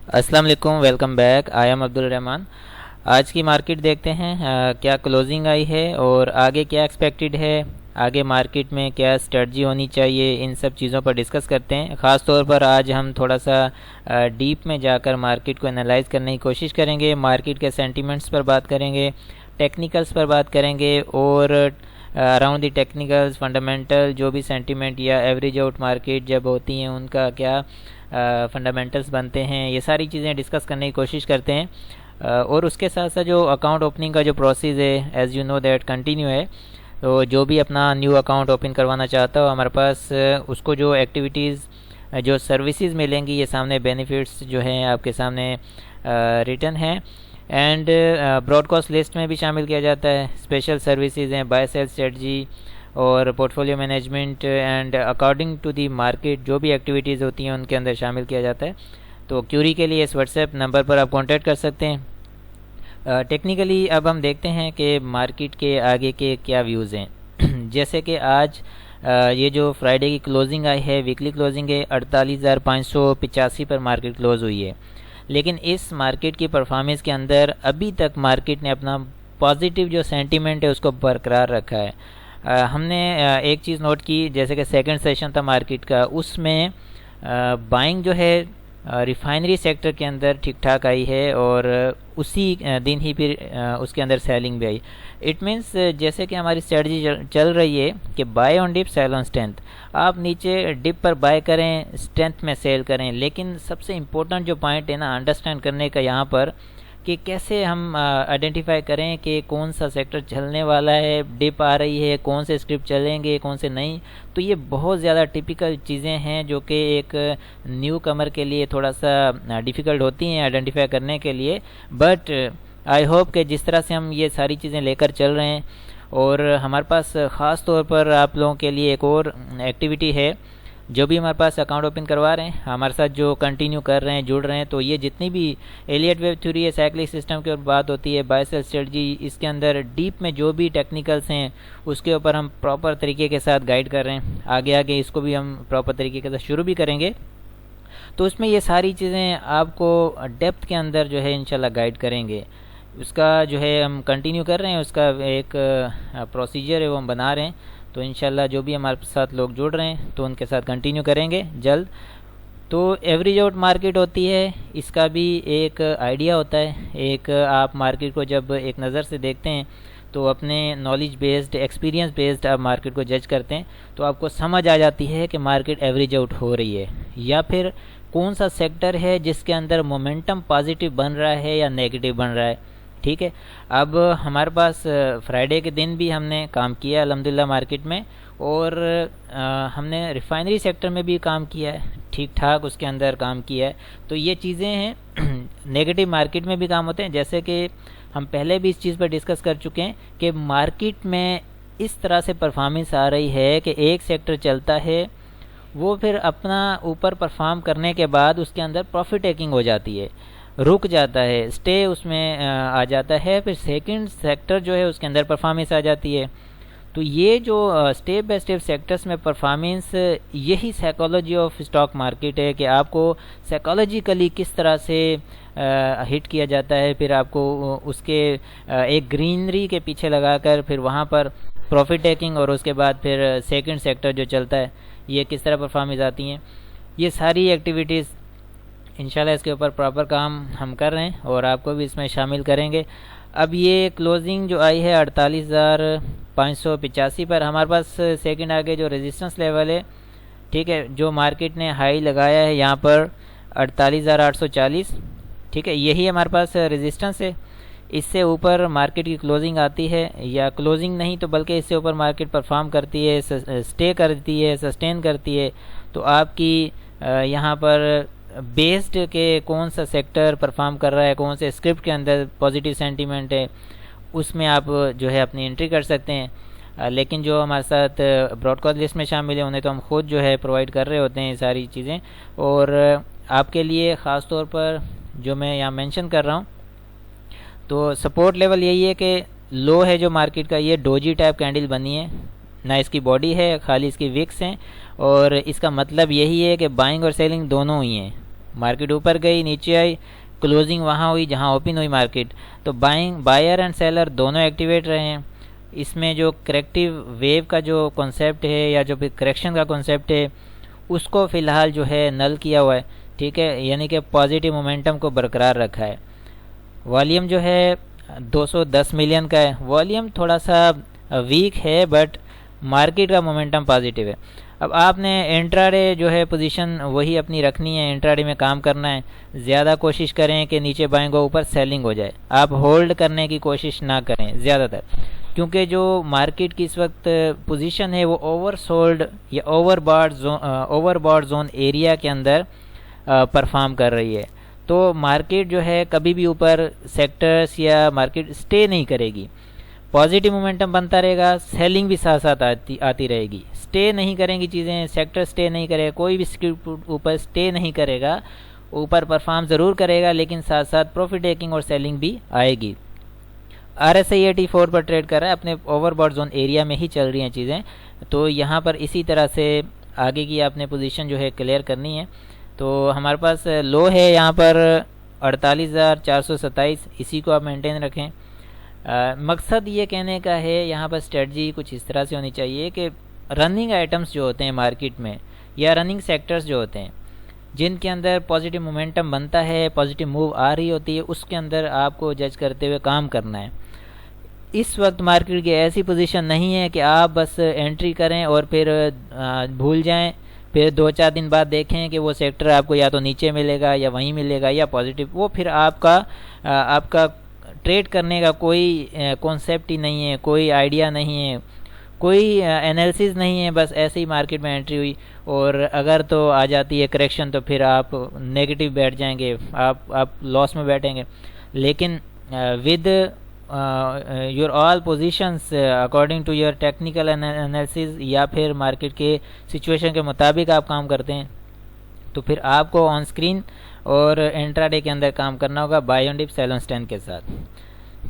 السلام علیکم، welcome back, I am Abdur Rahman. آج کی مارکیٹ دیکھتے ہیں کیا کلوزنگ آئی ہے اور آگے کیا ایکسپیکٹڈ ہے، آگے مارکیٹ میں کیا اسٹریٹجی ہونی چاہیے، ان سب چیزوں پر ڈسکس کرتے ہیں۔ خاص طور پر آج ہم تھوڑا سا ڈیپ میں جا کر مارکیٹ کو انالائز کرنے کی کوشش کریں گے، مارکیٹ کے سینٹیمنٹس پر بات کریں گے، ٹیکنیکلز پر بات کریں گے، اور اراؤنڈ دی ٹیکنیکلز فنڈامنٹل جو بھی سینٹیمنٹ یا ایوریج آؤٹ مارکیٹ جب ہوتی ہیں ان کا کیا فنڈامنٹلز بنتے ہیں، یہ ساری چیزیں ڈسکس کرنے کی کوشش کرتے ہیں۔ اور اس کے ساتھ ساتھ جو اکاؤنٹ اوپننگ کا جو پروسیس ہے، as you know that continue ہے، تو جو بھی اپنا نیو اکاؤنٹ اوپن کروانا چاہتا ہو ہمارے پاس اس کو جو ایکٹیویٹیز جو سروسز ملیں گی، یہ سامنے بینیفٹس جو ہیں آپ کے سامنے ریٹن ہیں، اینڈ براڈ کاسٹ لسٹ میں بھی شامل کیا جاتا ہے۔ اسپیشل سروسز ہیں، بائی سیل اسٹریٹجی اور portfolio management, and according to the market جو بھی ایکٹیویٹیز ہوتی ہیں ان کے اندر شامل کیا جاتا ہے۔ تو کیوری کے لیے اس واٹس ایپ نمبر پر آپ کانٹیکٹ کر سکتے ہیں۔ ٹیکنیکلی اب ہم دیکھتے ہیں کہ مارکیٹ کے آگے کے کیا ویوز ہیں۔ جیسے کہ آج یہ جو فرائیڈے کی کلوزنگ آئی ہے، ویکلی کلوزنگ ہے، 48,585 پر مارکیٹ کلوز ہوئی ہے، لیکن اس مارکیٹ کی پرفارمنس کے اندر ابھی تک مارکیٹ نے اپنا پازیٹیو جو سینٹیمنٹ ہے اس کو برقرار رکھا ہے۔ ہم نے ایک چیز نوٹ کی، جیسے کہ سیکنڈ سیشن تھا مارکیٹ کا، اس میں بائنگ جو ہے ریفائنری سیکٹر کے اندر ٹھیک ٹھاک آئی ہے، اور اسی دن ہی پھر اس کے اندر سیلنگ بھی آئی۔ اٹ مینس جیسے کہ ہماری اسٹریٹجی چل رہی ہے کہ buy on dip sell on strength, آپ نیچے ڈپ پر بائی کریں، اسٹرینتھ میں سیل کریں، لیکن سب سے امپورٹنٹ جو پوائنٹ ہے نا انڈرسٹینڈ کرنے کا یہاں پر، کہ کیسے ہم آئیڈینٹیفائی کریں کہ کون سا سیکٹر چلنے والا ہے، ڈپ آ رہی ہے، کون سے اسکرپٹ چلیں گے، کون سے نہیں۔ تو یہ بہت زیادہ ٹپیکل چیزیں ہیں جو کہ ایک نیو کمر کے لیے تھوڑا سا ڈیفیکلٹ ہوتی ہیں آئیڈینٹیفائی کرنے کے لیے، بٹ آئی ہوپ کہ جس طرح سے ہم یہ ساری چیزیں لے کر چل رہے ہیں، اور ہمارے پاس خاص طور پر آپ لوگوں کے لیے ایک اور ایکٹیویٹی ہے، جو بھی ہمارے پاس اکاؤنٹ اوپن کروا رہے ہیں، ہمارے ساتھ جو کنٹینیو کر رہے ہیں، جڑ رہے ہیں، تو یہ جتنی بھی ایلیٹ ویو تھیوری ہے، سائیکلک سسٹم کے اوپر بات ہوتی ہے، بائی سیل اسٹریٹجی، اس کے اندر ڈیپ میں جو بھی ٹیکنیکلس ہیں اس کے اوپر ہم پراپر طریقے کے ساتھ گائیڈ کر رہے ہیں۔ آگے آگے اس کو بھی ہم پراپر طریقے کے ساتھ شروع بھی کریں گے، تو اس میں یہ ساری چیزیں آپ کو ڈیپتھ کے اندر جو ہے انشاءاللہ گائیڈ کریں گے۔ اس کا جو ہے ہم کنٹینیو کر رہے ہیں، اس کا ایک پروسیجر ہے وہ ہم بنا رہے ہیں، تو انشاءاللہ جو بھی ہمارے ساتھ لوگ جڑ رہے ہیں تو ان کے ساتھ کنٹینیو کریں گے جلد۔ تو ایوریج آؤٹ مارکیٹ ہوتی ہے، اس کا بھی ایک آئیڈیا ہوتا ہے، ایک آپ مارکیٹ کو جب ایک نظر سے دیکھتے ہیں تو اپنے نالج بیسڈ، ایکسپیرینس بیسڈ آپ مارکیٹ کو جج کرتے ہیں، تو آپ کو سمجھ آ جاتی ہے کہ مارکیٹ ایوریج آؤٹ ہو رہی ہے، یا پھر کون سا سیکٹر ہے جس کے اندر مومنٹم پازیٹیو بن رہا ہے یا نیگیٹو بن رہا ہے۔ ٹھیک ہے، اب ہمارے پاس فرائیڈے کے دن بھی ہم نے کام کیا الحمدللہ مارکیٹ میں، اور ہم نے ریفائنری سیکٹر میں بھی کام کیا ہے، ٹھیک ٹھاک اس کے اندر کام کیا ہے۔ تو یہ چیزیں ہیں، نیگیٹو مارکیٹ میں بھی کام ہوتے ہیں، جیسے کہ ہم پہلے بھی اس چیز پر ڈسکس کر چکے ہیں کہ مارکیٹ میں اس طرح سے پرفارمنس آ رہی ہے کہ ایک سیکٹر چلتا ہے، وہ پھر اپنا اوپر پرفارم کرنے کے بعد اس کے اندر پروفٹ ٹیکنگ ہو جاتی ہے، رک جاتا ہے، اسٹے اس میں آ جاتا ہے، پھر سیکنڈ سیکٹر جو ہے اس کے اندر پرفارمنس آ جاتی ہے۔ تو یہ جو اسٹیپ بائی اسٹیپ سیکٹرز میں پرفارمنس، یہی سائیکالوجی آف اسٹاک مارکیٹ ہے کہ آپ کو سائیکالوجیکلی کس طرح سے ہٹ کیا جاتا ہے، پھر آپ کو اس کے ایک گرینری کے پیچھے لگا کر پھر وہاں پر پروفٹ ٹیکنگ، اور اس کے بعد پھر سیکنڈ سیکٹر جو چلتا ہے یہ کس طرح پرفارمنس آتی ہیں۔ یہ ساری ایکٹیویٹیز انشاءاللہ اس کے اوپر پراپر کام ہم کر رہے ہیں، اور آپ کو بھی اس میں شامل کریں گے۔ اب یہ کلوزنگ جو آئی ہے 48,585 پر، ہمارے پاس سیکنڈ آگے جو ریزسٹنس لیول ہے، ٹھیک ہے، جو مارکیٹ نے ہائی لگایا ہے یہاں پر 48,840، ٹھیک ہے، یہی ہمارے پاس ریزسٹنس ہے۔ اس سے اوپر مارکیٹ کی کلوزنگ آتی ہے، یا کلوزنگ نہیں تو بلکہ اس سے اوپر مارکیٹ پرفارم کرتی ہے، اسٹے کرتی ہے، سسٹین کرتی ہے، تو آپ کی یہاں پر بیسڈ کہ کون سا سیکٹر پرفارم کر رہا ہے، کون سے اسکرپٹ کے اندر پازیٹیو سینٹیمنٹ ہے، اس میں آپ جو ہے اپنی انٹری کر سکتے ہیں۔ لیکن جو ہمارے ساتھ براڈ کاسٹ لسٹ میں شامل ہیں انہیں تو ہم خود جو ہے پرووائڈ کر رہے ہوتے ہیں یہ ساری چیزیں، اور آپ کے لیے خاص طور پر جو میں یہاں مینشن کر رہا ہوں، تو سپورٹ لیول یہی ہے کہ لو ہے جو مارکیٹ کا، یہ ڈوجی ٹائپ کینڈل بنی ہے، نہ اس کی باڈی ہے، خالی اس کی وکس ہیں، اور اس کا مطلب یہی ہے کہ بائنگ اور سیلنگ دونوں ہی ہیں، مارکیٹ اوپر گئی نیچے آئی، کلوزنگ وہاں ہوئی جہاں اوپن ہوئی مارکیٹ، تو بائر اینڈ سیلر دونوں ایکٹیویٹ رہے ہیں۔ اس میں جو کریکٹیو ویو کا جو کنسیپٹ ہے یا جو کریکشن کا کنسیپٹ ہے اس کو فی الحال جو ہے نل کیا ہوا ہے، ٹھیک ہے، یعنی کہ پازیٹیو مومنٹم کو برقرار رکھا ہے۔ والیوم جو ہے 210 ملین کا ہے، والیوم تھوڑا سا ویک ہے بٹ مارکیٹ کا مومنٹم پازیٹیو ہے۔ اب آپ نے انٹراڈے جو ہے پوزیشن وہی اپنی رکھنی ہے، انٹراڈے میں کام کرنا ہے، زیادہ کوشش کریں کہ نیچے بائیں کو اوپر سیلنگ ہو جائے، آپ ہولڈ کرنے کی کوشش نہ کریں زیادہ تر، کیونکہ جو مارکیٹ کی اس وقت پوزیشن ہے وہ اوور سولڈ یا اوور باٹ زون ایریا کے اندر پرفارم کر رہی ہے، تو مارکیٹ جو ہے کبھی بھی اوپر سیکٹرز یا مارکیٹ سٹے نہیں کرے گی، پازیٹیو مومنٹم بنتا رہے گا، سیلنگ بھی ساتھ ساتھ آتی رہے گی، سٹے نہیں کریں گی چیزیں، سیکٹر سٹے نہیں کرے گا، کوئی بھی اوپر سٹے نہیں کرے گا، اوپر پرفارم ضرور کرے گا لیکن ساتھ ساتھ پروفٹ ٹیکنگ اور سیلنگ بھی آئے گی۔ RSI 84 پر ٹریڈ کر رہا ہے، اپنے اوور باٹ زون ایریا میں ہی چل رہی ہیں چیزیں، تو یہاں پر اسی طرح سے آگے کی آپ نے پوزیشن جو ہے کلیئر کرنی ہے۔ تو ہمارے پاس لو ہے یہاں پر 48,427، اسی کو آپ مینٹین رکھیں۔ مقصد یہ کہنے کا ہے یہاں پر اسٹریٹجی کچھ اس طرح سے ہونی چاہیے کہ رننگ آئٹمس جو ہوتے ہیں مارکیٹ میں یا رننگ سیکٹرز جو ہوتے ہیں جن کے اندر پازیٹیو مومنٹم بنتا ہے، پازیٹیو موو آ رہی ہوتی ہے، اس کے اندر آپ کو جج کرتے ہوئے کام کرنا ہے۔ اس وقت مارکیٹ کی ایسی پوزیشن نہیں ہے کہ آپ بس انٹری کریں اور پھر بھول جائیں، پھر 2-4 دن بعد دیکھیں کہ وہ سیکٹر آپ کو یا تو نیچے ملے گا یا وہیں ملے گا یا پازیٹیو، وہ پھر آپ کا ٹریڈ کرنے کا کوئی کانسیپٹ ہی نہیں ہے، کوئی آئیڈیا نہیں ہے، کوئی انالیسز نہیں ہے، بس ایسے ہی مارکیٹ میں انٹری ہوئی اور اگر تو آ جاتی ہے کریکشن تو پھر آپ نیگیٹو بیٹھ جائیں گے، آپ لاس میں بیٹھیں گے۔ لیکن with your all positions according to your technical analysis یا پھر مارکیٹ کے سچویشن کے مطابق آپ کام کرتے ہیں تو پھر آپ کو آن اسکرین اور انٹراڈے کے اندر کام کرنا ہوگا buy on dip sell on stand کے ساتھ۔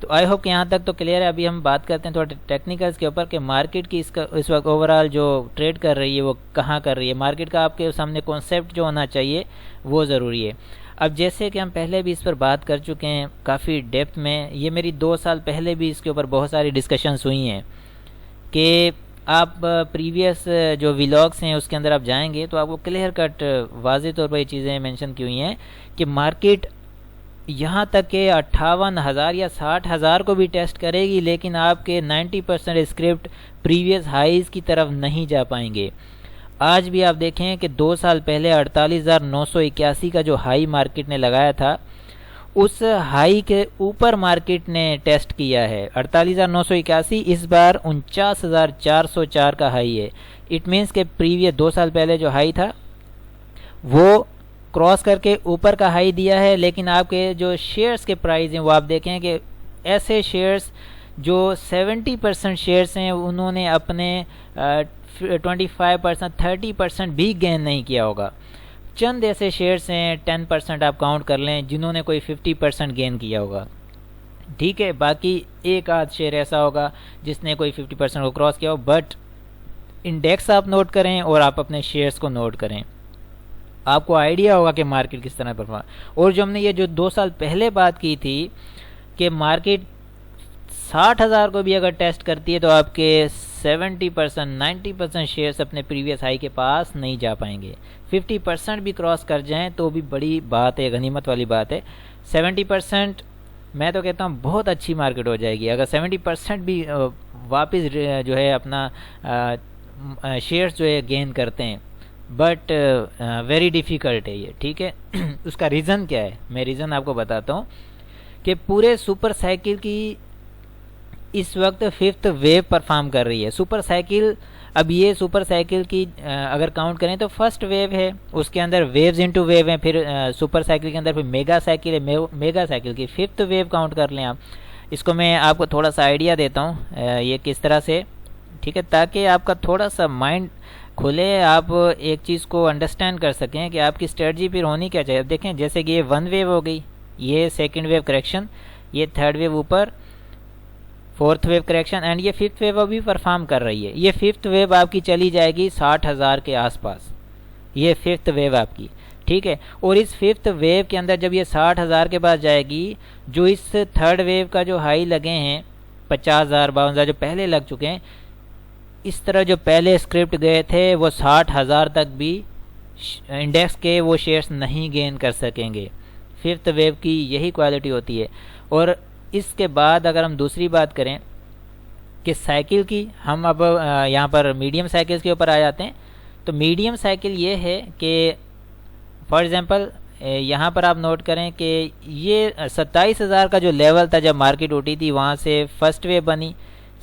تو آئی ہوپ کہ یہاں تک تو کلیئر ہے۔ ابھی ہم بات کرتے ہیں تھوڑے ٹیکنیکلز کے اوپر کہ مارکیٹ کی اس وقت اوورآل جو ٹریڈ کر رہی ہے وہ کہاں کر رہی ہے، مارکیٹ کا آپ کے سامنے کانسیپٹ جو ہونا چاہیے وہ ضروری ہے۔ اب جیسے کہ ہم پہلے بھی اس پر بات کر چکے ہیں کافی ڈیپتھ میں، یہ میری 2 سال پہلے بھی اس کے اوپر بہت ساری ڈسکشنز ہوئی ہیں کہ آپ پریویس جو ویلاگس ہیں اس کے اندر آپ جائیں گے تو آپ کو کلیئر کٹ واضح طور پر یہ چیزیں مینشن کی ہوئی ہیں کہ مارکیٹ یہاں تک کہ 58,000 یا 60,000 کو بھی ٹیسٹ کرے گی لیکن آپ کے 90% اسکرپٹ پریویس ہائیز کی طرف نہیں جا پائیں گے۔ آج بھی آپ دیکھیں کہ 2 سال پہلے 48,981 کا جو ہائی مارکیٹ نے لگایا تھا اس ہائی کے اوپر مارکیٹ نے ٹیسٹ کیا ہے۔ 48,981 اس بار 49,404 کا ہائی ہے۔ اٹ مینس کہ پریویس 2 سال پہلے جو ہائی تھا وہ کراس کر کے اوپر کا ہائی دیا ہے، لیکن آپ کے جو شیئرز کے پرائز ہیں وہ آپ دیکھیں کہ ایسے شیئرز جو 70% شیئرز ہیں انہوں نے اپنے 25%، 30% بھی گین نہیں کیا ہوگا۔ چند ایسے شیئرز ہیں 10% آپ کاؤنٹ کر لیں جنہوں نے کوئی 50% گین کیا ہوگا، ٹھیک ہے، باقی ایک آدھ شیئر ایسا ہوگا جس نے کوئی 50% کو کراس کیا ہو۔ بٹ انڈیکس آپ نوٹ کریں اور آپ اپنے شیئرز کو نوٹ کریں، آپ کو آئیڈیا ہوگا کہ مارکیٹ کس طرح پرفارم۔ اور جو ہم نے یہ جو 2 سال پہلے بات کی تھی کہ مارکیٹ 60,000 کو بھی اگر ٹیسٹ کرتی ہے تو آپ کے 70%، 90% شیئرز اپنے پریویس ہائی کے پاس نہیں جا پائیں گے۔ 50% بھی کراس کر جائیں تو بھی بڑی بات ہے، غنیمت والی بات ہے۔ 70% میں تو کہتا ہوں بہت اچھی مارکیٹ ہو جائے گی اگر 70% بھی واپس جو ہے اپنا شیئرز جو ہے گین کرتے ہیں، بٹ ویری ڈیفیکلٹ ہے یہ، ٹھیک ہے۔ اس کا ریزن کیا ہے، میں ریزن آپ کو بتاتا ہوں کہ پورے سپر سائیکل کی اس وقت 5th ویو پرفارم کر رہی ہے۔ سپر سائیکل، اب یہ سپر سائیکل کی اگر کاؤنٹ کریں تو فرسٹ ویو ہے، اس کے اندر ویوز انٹو ویو ہیں، پھر سپر سائیکل کے اندر پھر میگا سائیکل ہے، میگا سائیکل کی 5th ویو کاؤنٹ کر لیں آپ۔ اس کو میں آپ کو تھوڑا سا آئیڈیا دیتا ہوں یہ کس طرح سے، ٹھیک ہے، تاکہ آپ کا تھوڑا سا مائنڈ کھلے، آپ ایک چیز کو انڈرسٹینڈ کر سکیں کہ آپ کی اسٹریٹجی پھر ہونی کیا چاہیے۔ اب دیکھیں جیسے کہ یہ 1 ویو ہو گئی، یہ 2nd ویو کریکشن، یہ 3rd ویو اوپر، 4th ویو کریکشن، اینڈ یہ 5th ویو ابھی پرفارم کر رہی ہے۔ یہ 5th ویو آپ کی چلی جائے گی 60,000 کے آس پاس، یہ 5th ویو آپ کی ٹھیک ہے. اور اس ففتھ ویو کے اندر جب یہ 60,000 کے پاس جائے گی، جو اس تھرڈ ویو کا جو ہائی لگے ہیں 50,000 52,000 جو پہلے لگ چکے ہیں، اس طرح جو پہلے اسکرپٹ گئے تھے وہ 60,000 تک بھی انڈیکس کے وہ شیئرز نہیں گین کر سکیں گے. ففتھ ویو کی یہی کوالٹی ہوتی ہے. اور اس کے بعد اگر ہم دوسری بات کریں کہ سائیکل کی، ہم اب یہاں پر میڈیم سائیکلز کے اوپر آ جاتے ہیں. تو میڈیم سائیکل یہ ہے کہ فار ایگزامپل یہاں پر آپ نوٹ کریں کہ یہ 27,000 کا جو لیول تھا جب مارکیٹ اٹھی تھی، وہاں سے فرسٹ ویو بنی،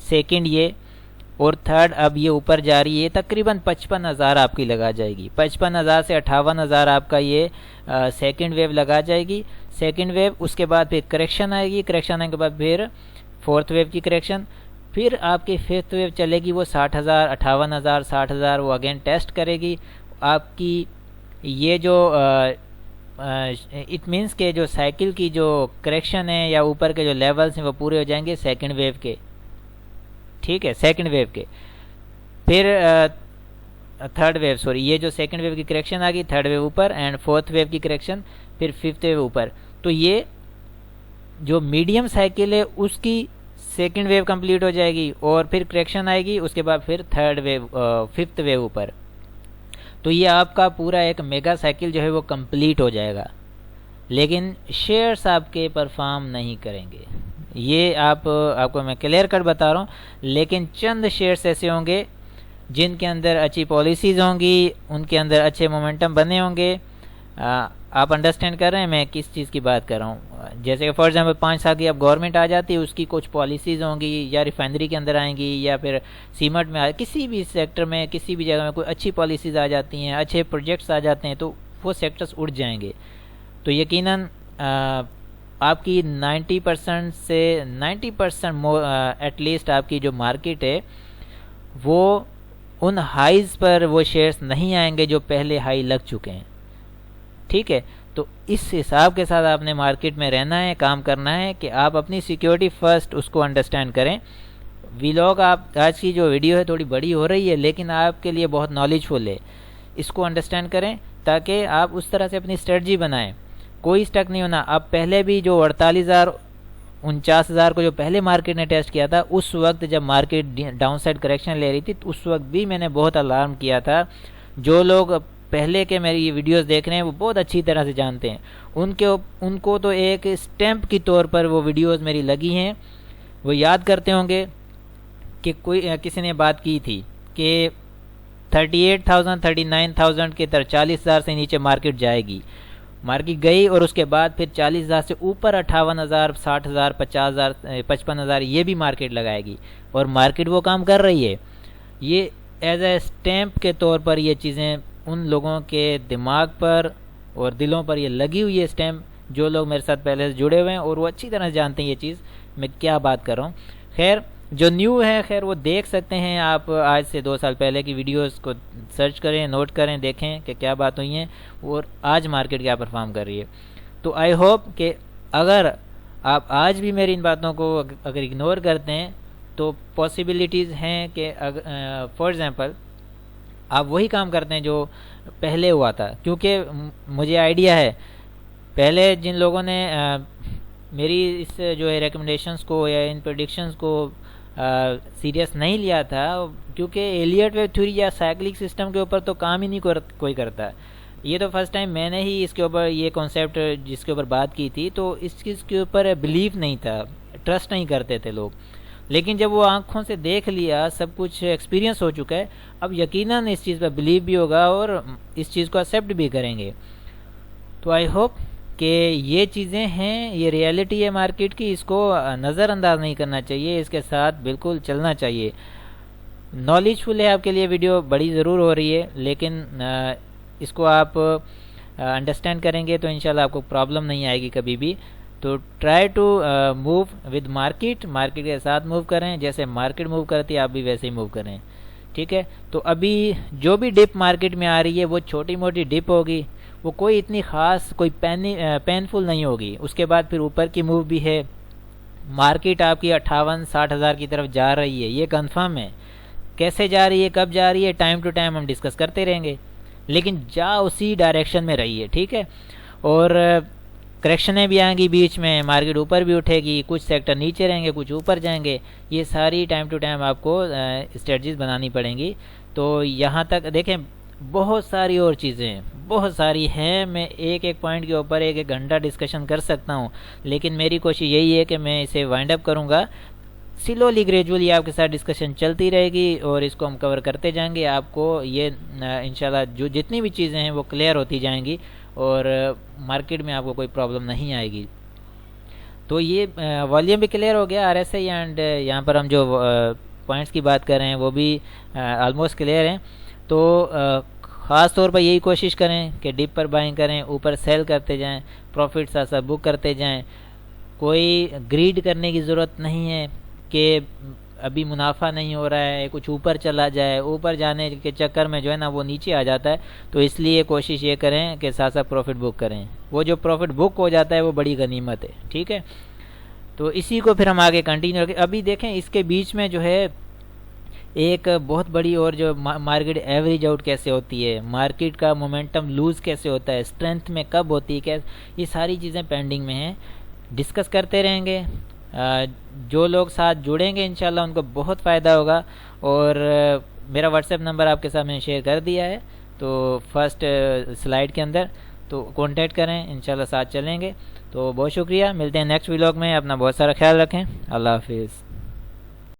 سیکنڈ یہ، اور تھرڈ اب یہ اوپر جا رہی ہے. تقریباً 55,000 آپ کی لگا جائے گی. 55,000 سے 58,000 آپ کا یہ سیکنڈ ویو لگا جائے گی. سیکنڈ ویو، اس کے بعد پھر کریکشن آئے گی، کریکشن آنے کے بعد پھر فورتھ ویو کی کریکشن، پھر آپ کی ففتھ ویو چلے گی، وہ 60,000 58,000 60,000 وہ اگین ٹیسٹ کرے گی. آپ کی یہ جو اٹ مینس کہ جو سائیکل کی جو کریکشن ہے یا اوپر کے جو لیولز ہیں وہ پورے ہو جائیں گے سیکنڈ ویو کے. ٹھیک ہے، سیکنڈ ویو کے. پھر تھرڈ ویو، سوری، یہ جو سیکنڈ ویو کی کریکشن آ گئی، تھرڈ ویو اوپر، اینڈ فورتھ ویو کی کریکشن، پھر ففتھ ویو اوپر. تو یہ جو میڈیم سائیکل ہے اس کی سیکنڈ ویو کمپلیٹ ہو جائے گی، اور پھر کریکشن آئے گی، اس کے بعد پھر تھرڈ ویو ففتھ ویو اوپر. تو یہ آپ کا پورا ایک میگا سائیکل جو ہے وہ کمپلیٹ ہو جائے گا. لیکن شیئرز آپ کے پرفارم نہیں کریں گے. یہ آپ کو میں کلیئر کٹ بتا رہا ہوں. لیکن چند شیئرز ایسے ہوں گے جن کے اندر اچھی پالیسیز ہوں گی، ان کے اندر اچھے مومنٹم بنے ہوں گے. آپ انڈرسٹینڈ کر رہے ہیں میں کس چیز کی بات کر رہا ہوں؟ جیسے کہ فار ایگزامپل 5 سال کی اب گورنمنٹ آ جاتی ہے، اس کی کچھ پالیسیز ہوں گی، یا ریفائنری کے اندر آئیں گی، یا پھر سیمنٹ میں کسی بھی سیکٹر میں کسی بھی جگہ میں کوئی اچھی پالیسیز آ جاتی ہیں، اچھے پروجیکٹس آ جاتے ہیں، تو وہ سیکٹرز اٹھ جائیں گے. تو یقیناً آپ کی 90% سے 90% ایٹ لیسٹ آپ کی جو مارکیٹ ہے وہ ان ہائیز پر وہ شیئرز نہیں آئیں گے جو پہلے ہائی لگ چکے ہیں. ٹھیک ہے، تو اس حساب کے ساتھ آپ نے مارکیٹ میں رہنا ہے، کام کرنا ہے کہ آپ اپنی سیکیورٹی فرسٹ اس کو انڈرسٹینڈ کریں. ویلاگ آپ آج کی جو ویڈیو ہے تھوڑی بڑی ہو رہی ہے، لیکن آپ کے لیے بہت نالجفل ہے. اس کو انڈرسٹینڈ کریں تاکہ آپ اس طرح سے اپنی اسٹریٹجی بنائیں. کوئی اسٹک نہیں ہونا. آپ پہلے بھی جو 48,000 49,000 کو جو پہلے مارکیٹ نے ٹیسٹ کیا تھا، اس وقت جب مارکیٹ ڈاؤن سائڈ کریکشن لے رہی تھی، تو اس وقت بھی میں نے بہت الارم کیا تھا. جو لوگ پہلے کے میری یہ ویڈیوز دیکھ رہے ہیں وہ بہت اچھی طرح سے جانتے ہیں. ان کو تو ایک اسٹیمپ کی طور پر وہ ویڈیوز میری لگی ہیں. وہ یاد کرتے ہوں گے کہ کسی نے بات کی تھی کہ 38,000 39,000 کے 40,000 سے نیچے مارکیٹ جائے گی. مارکیٹ گئی، اور اس کے بعد پھر 40,000 سے اوپر 58,000 60,000 50,000 55,000 یہ بھی مارکیٹ لگائے گی. اور مارکیٹ وہ کام کر رہی ہے. یہ ایز اے اسٹیمپ کے طور پر یہ چیزیں ان لوگوں کے دماغ پر اور دلوں پر یہ لگی ہوئی ہے اسٹیمپ، جو لوگ میرے ساتھ پہلے سے جڑے ہوئے ہیں اور وہ اچھی طرح جانتے ہیں یہ چیز میں کیا بات کر رہا ہوں. خیر، جو نیو ہے خیر وہ دیکھ سکتے ہیں. آپ آج سے 2 سال پہلے کی ویڈیوز کو سرچ کریں، نوٹ کریں، دیکھیں کہ کیا بات ہوئی ہیں اور آج مارکیٹ کیا پرفارم کر رہی ہے. تو آئی ہوپ کہ اگر آپ آج بھی میری ان باتوں کو اگر اگنور کرتے ہیں تو پاسبلٹیز ہیں کہ فار ایگزامپل آپ وہی کام کرتے ہیں جو پہلے ہوا تھا. کیونکہ مجھے آئیڈیا ہے پہلے جن لوگوں نے میری اس جو ہے ریکمنڈیشنز کو یا ان پریڈکشنز کو سیریس نہیں لیا تھا، کیونکہ ایلیٹ ویو تھیوری یا سائیکلک سسٹم کے اوپر تو کام ہی نہیں کوئی کرتا. یہ تو فرسٹ ٹائم میں نے ہی اس کے اوپر یہ کانسیپٹ جس کے اوپر بات کی تھی، تو اس چیز کے اوپر بلیو نہیں تھا، ٹرسٹ نہیں کرتے تھے لوگ. لیکن جب وہ آنکھوں سے دیکھ لیا، سب کچھ ایکسپیرینس ہو چکا ہے، اب یقیناً اس چیز پر بلیو بھی ہوگا اور اس چیز کو ایکسیپٹ بھی کریں گے. تو آئی ہوپ کہ یہ چیزیں ہیں، یہ ریئلٹی ہے مارکیٹ کی، اس کو نظر انداز نہیں کرنا چاہیے، اس کے ساتھ بالکل چلنا چاہیے. نالج فل ہے آپ کے لیے ویڈیو، بڑی ضرور ہو رہی ہے، لیکن اس کو آپ انڈرسٹینڈ کریں گے تو انشاءاللہ آپ کو پرابلم نہیں آئے گی کبھی بھی. تو try to move with market کے ساتھ موو کریں. جیسے مارکیٹ موو کرتی ہے آپ بھی ویسے ہی موو کریں. ٹھیک ہے، تو ابھی جو بھی ڈپ مارکیٹ میں آ رہی ہے وہ چھوٹی موٹی ڈپ ہوگی، وہ کوئی اتنی خاص کوئی پینفل نہیں ہوگی. اس کے بعد پھر اوپر کی موو بھی ہے. مارکیٹ آپ کی 58-60 ہزار کی طرف جا رہی ہے، یہ کنفرم ہے. کیسے جا رہی ہے، کب جا رہی ہے، ٹائم ٹو ٹائم ہم ڈسکس کرتے رہیں گے. لیکن جا اسی ڈائریکشن میں رہیے، ٹھیک ہے. اور کریکشنیں بھی آئیں گی بیچ میں، مارکیٹ اوپر بھی اٹھے گی، کچھ سیکٹر نیچے رہیں گے، کچھ اوپر جائیں گے. یہ ساری ٹائم ٹو ٹائم آپ کو اسٹریٹجیز بنانی پڑیں گی. تو یہاں تک دیکھیں بہت ساری اور چیزیں ہیں، بہت ساری ہیں. میں ایک ایک پوائنٹ کے اوپر ایک ایک گھنٹہ ڈسکشن کر سکتا ہوں، لیکن میری کوشش یہی ہے کہ میں اسے وائنڈ اپ کروں گا. سلولی گریجولی آپ کے ساتھ ڈسکشن چلتی رہے گی اور اس کو ہم کور کرتے جائیں گے. آپ کو یہ انشاءاللہ جو جتنی بھی چیزیں ہیں وہ کلیئر ہوتی جائیں گی اور مارکیٹ میں آپ کو کوئی پرابلم نہیں آئے گی. تو یہ والیوم بھی کلیئر ہو گیا، آر ایس آئی، اینڈ یہاں پر ہم جو پوائنٹس کی بات کر رہے ہیں وہ بھی آلموسٹ کلیئر ہیں. تو خاص طور پر یہی کوشش کریں کہ ڈپ پر بائنگ کریں، اوپر سیل کرتے جائیں، پروفٹ ساتھ ساتھ بک کرتے جائیں. کوئی گریڈ کرنے کی ضرورت نہیں ہے کہ ابھی منافع نہیں ہو رہا ہے، کچھ اوپر چلا جائے، اوپر جانے کے چکر میں جو ہے نا وہ نیچے آ جاتا ہے. تو اس لیے کوشش یہ کریں کہ ساتھ ساتھ پروفٹ بک کریں. وہ جو پروفٹ بک ہو جاتا ہے وہ بڑی غنیمت ہے، ٹھیک ہے. تو اسی کو پھر ہم آگے کنٹینیو رکھیں. ابھی دیکھیں اس کے بیچ میں جو ہے ایک بہت بڑی اور جو مارکیٹ ایوریج آؤٹ کیسے ہوتی ہے، مارکیٹ کا مومنٹم لوز کیسے ہوتا ہے، اسٹرینتھ میں کب ہوتی ہے، یہ ساری چیزیں پینڈنگ میں ہیں. ڈسکس کرتے رہیں گے. جو لوگ ساتھ جڑیں گے انشاءاللہ ان کو بہت فائدہ ہوگا. اور میرا واٹس ایپ نمبر آپ کے ساتھ میں نے شیئر کر دیا ہے تو فرسٹ سلائیڈ کے اندر، تو کانٹیکٹ کریں، انشاءاللہ ساتھ چلیں گے. تو بہت شکریہ، ملتے ہیں نیکسٹ ولاگ میں. اپنا بہت سارا خیال رکھیں. اللہ حافظ.